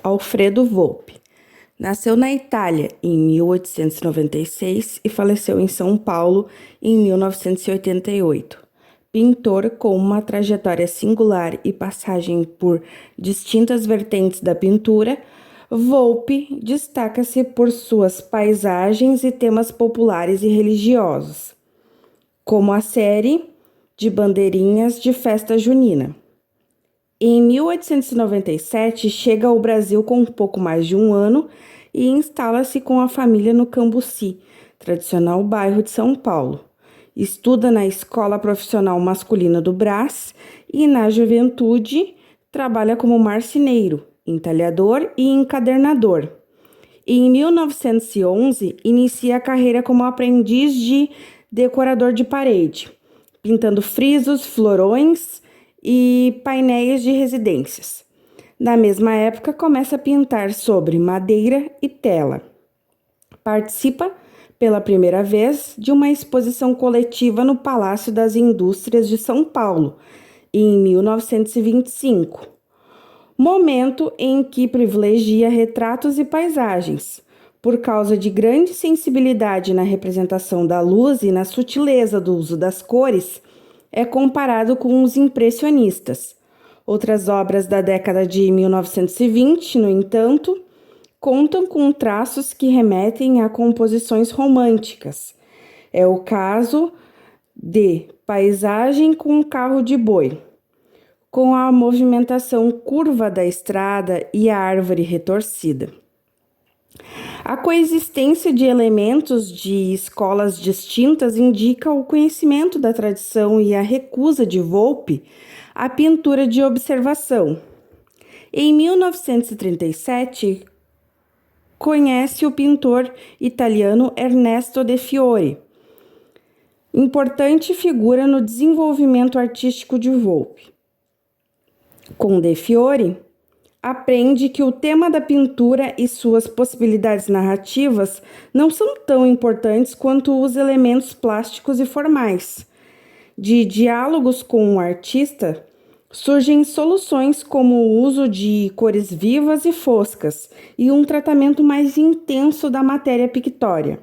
Alfredo Volpi. Nasceu na Itália em 1896 e faleceu em São Paulo em 1988. Pintor com uma trajetória singular e passagem por distintas vertentes da pintura, Volpi destaca-se por suas paisagens e temas populares e religiosos, como a série de bandeirinhas de festa junina. Em 1897, chega ao Brasil com um pouco mais de um ano e instala-se com a família no Cambuci, tradicional bairro de São Paulo. Estuda na Escola Profissional Masculina do Brás e, na juventude, trabalha como marceneiro, entalhador e encadernador. Em 1911, inicia a carreira como aprendiz de decorador de parede, pintando frisos, florões e painéis de residências. Na mesma época, começa a pintar sobre madeira e tela. Participa, pela primeira vez, de uma exposição coletiva no Palácio das Indústrias de São Paulo, em 1925. Momento em que privilegia retratos e paisagens, por causa de grande sensibilidade na representação da luz e na sutileza do uso das cores, é comparado com os impressionistas. Outras obras da década de 1920, no entanto, contam com traços que remetem a composições românticas. É o caso de Paisagem com Carro de Boi, com a movimentação curva da estrada e a árvore retorcida. A coexistência de elementos de escolas distintas indica o conhecimento da tradição e a recusa de Volpi à pintura de observação. Em 1937, conhece o pintor italiano Ernesto De Fiori, importante figura no desenvolvimento artístico de Volpi. Com De Fiori, aprende que o tema da pintura e suas possibilidades narrativas não são tão importantes quanto os elementos plásticos e formais. De diálogos com o artista, surgem soluções como o uso de cores vivas e foscas e um tratamento mais intenso da matéria pictória.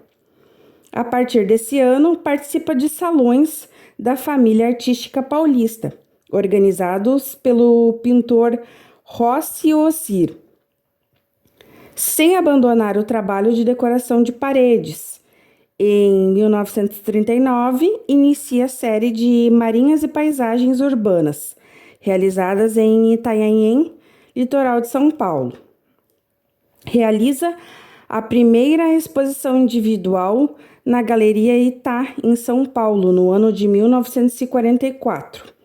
A partir desse ano, participa de salões da família artística paulista, organizados pelo pintor Rossi Osir, sem abandonar o trabalho de decoração de paredes. Em 1939, inicia a série de Marinhas e Paisagens Urbanas, realizadas em Itanhaém, litoral de São Paulo. Realiza a primeira exposição individual na Galeria Itá, em São Paulo, no ano de 1944.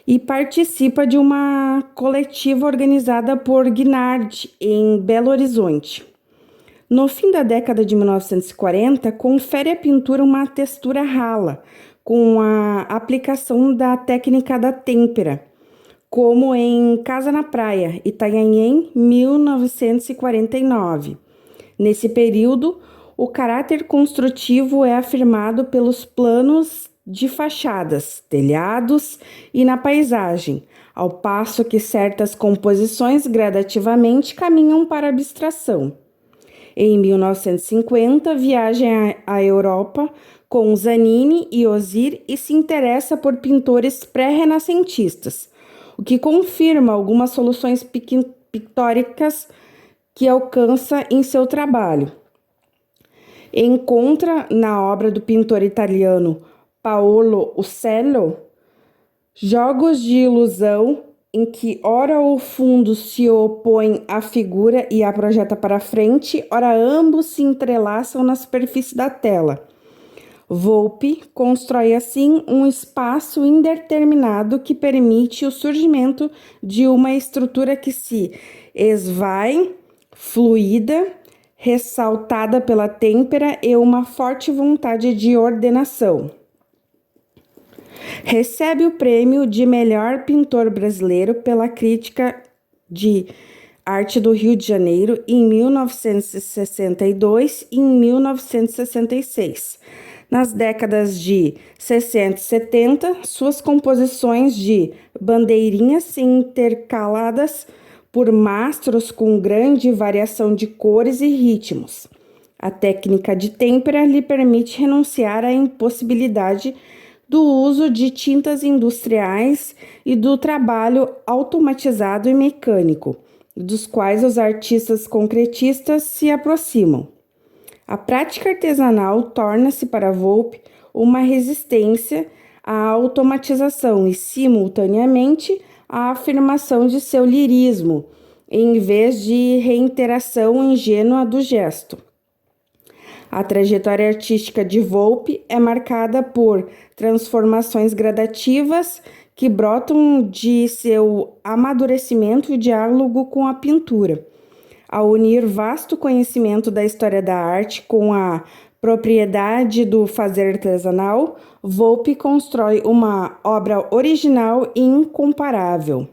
E participa de uma coletiva organizada por Guinard, em Belo Horizonte. No fim da década de 1940, confere à pintura uma textura rala, com a aplicação da técnica da têmpera, como em Casa na Praia, Itanhaém, 1949. Nesse período, o caráter construtivo é afirmado pelos planos de fachadas, telhados e na paisagem, ao passo que certas composições gradativamente caminham para a abstração. Em 1950, viaja à Europa com Zanini e Osir e se interessa por pintores pré-renascentistas, o que confirma algumas soluções pictóricas que alcança em seu trabalho. Encontra na obra do pintor italiano Paolo Uccello jogos de ilusão em que ora o fundo se opõe à figura e a projeta para frente, ora ambos se entrelaçam na superfície da tela. Volpi constrói assim um espaço indeterminado que permite o surgimento de uma estrutura que se esvai, fluida, ressaltada pela têmpera e uma forte vontade de ordenação. Recebe o prêmio de melhor pintor brasileiro pela Crítica de Arte do Rio de Janeiro em 1962 e em 1966. Nas décadas de 60 e 70, suas composições de bandeirinhas intercaladas por mastros com grande variação de cores e ritmos. A técnica de têmpera lhe permite renunciar à impossibilidade do uso de tintas industriais e do trabalho automatizado e mecânico, dos quais os artistas concretistas se aproximam. A prática artesanal torna-se para Volpe uma resistência à automatização e, simultaneamente, à afirmação de seu lirismo, em vez de reiteração ingênua do gesto. A trajetória artística de Volpe é marcada por transformações gradativas que brotam de seu amadurecimento e diálogo com a pintura. Ao unir vasto conhecimento da história da arte com a propriedade do fazer artesanal, Volpe constrói uma obra original e incomparável.